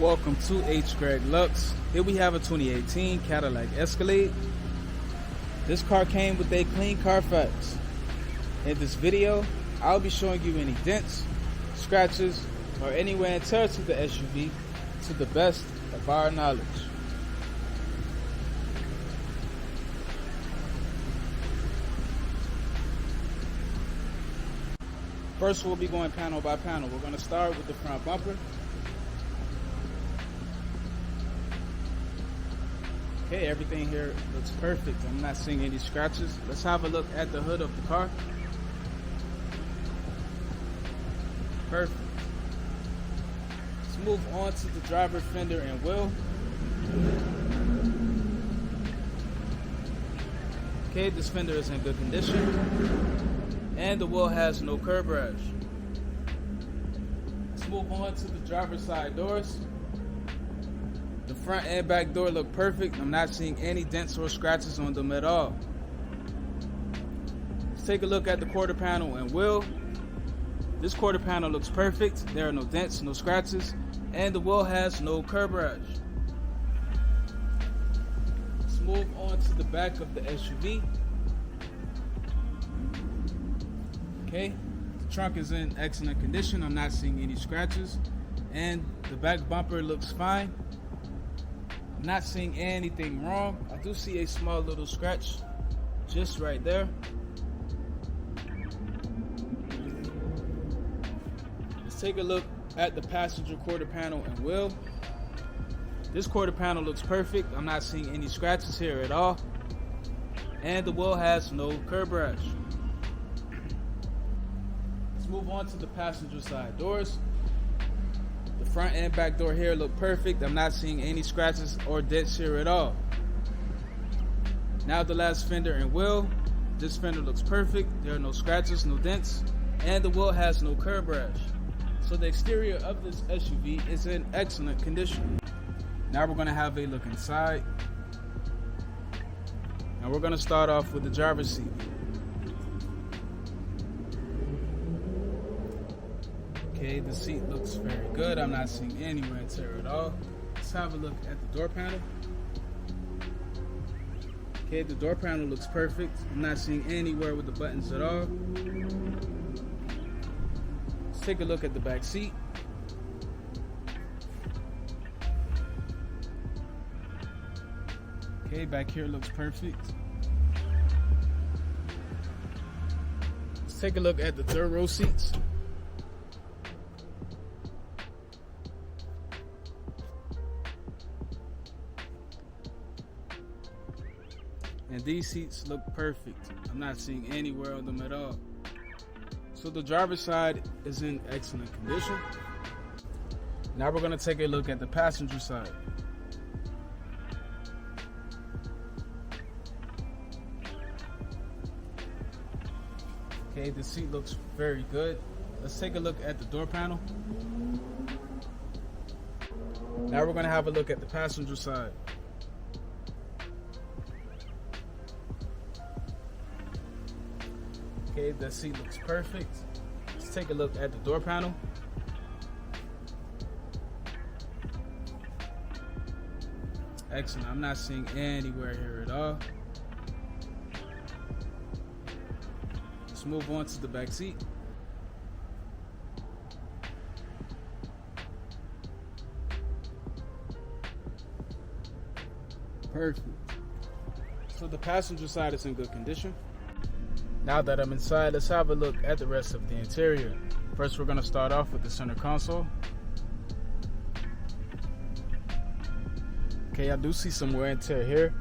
Welcome to Hgreglux. Here we have a 2018 Cadillac Escalade. This car came with a clean Carfax. In this video, I'll be showing you any dents, scratches, or any wear and tear to the SUV to the best of our knowledge. First, we'll be going panel by panel. We're going to start with the front bumper. Okay, everything here looks perfect. I'm not seeing any scratches. Let's have a look at the hood of the car. Perfect. Let's move on to the driver, fender, and wheel. Okay, this fender is in good condition. And the wheel has no curb rash. Let's move on to the driver's side doors. The front and back door look perfect. I'm not seeing any dents or scratches on them at all. Let's take a look at the quarter panel and wheel. This quarter panel looks perfect. There are no dents, no scratches, and the wheel has no curb rash. Let's move on to the back of the SUV. Okay, the trunk is in excellent condition. I'm not seeing any scratches, and the back bumper looks fine. I'm not seeing anything wrong. I do see a small little scratch just right there. Let's take a look at the passenger quarter panel and wheel. This quarter panel looks perfect. I'm not seeing any scratches here at all, and the wheel has no curb rash. Let's move on to the passenger side doors. The front and back door here look perfect. I'm not seeing any scratches or dents here at all. Now the last fender and wheel. This fender looks perfect. There are no scratches, no dents, and the wheel has no curb rash. So the exterior of this SUV is in excellent condition. Now we're going to have a look inside. And we're going to start off with the driver's seat. Okay, the seat looks very good. I'm not seeing any wear and tear at all. Let's have a look at the door panel. Okay, the door panel looks perfect. I'm not seeing any wear with the buttons at all. Let's take a look at the back seat. Okay, back here looks perfect. Let's take a look at the third row seats. And these seats look perfect. I'm not seeing any wear on them at all. So the driver's side is in excellent condition. Now we're going to take a look at the passenger side. Okay, the seat looks very good. Let's take a look at the door panel. Now we're going to have a look at the passenger side. Okay, the seat looks perfect. Let's take a look at the door panel. Excellent. I'm not seeing any wear here at all. Let's move on to the back seat. Perfect. So the passenger side is in good condition. Now that I'm inside, let's have a look at the rest of the interior. First, we're going to start off with the center console. Okay, I do see some wear and tear here,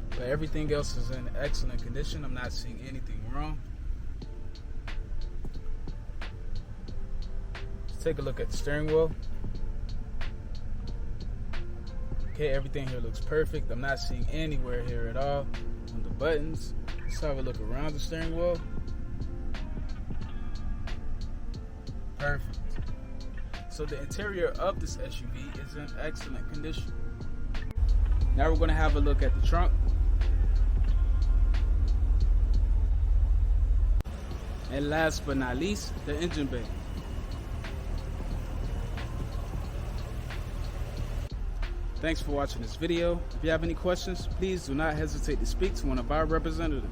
but everything else is in excellent condition. I'm not seeing anything wrong. Let's take a look at the steering wheel. Okay, everything here looks perfect. I'm not seeing any wear here at all on the buttons. Let's have a look around the steering wheel. Perfect. So the interior of this SUV is in excellent condition. Now we're going to have a look at the trunk. And last but not least, the engine bay. Thanks for watching this video. If you have any questions, please do not hesitate to speak to one of our representatives.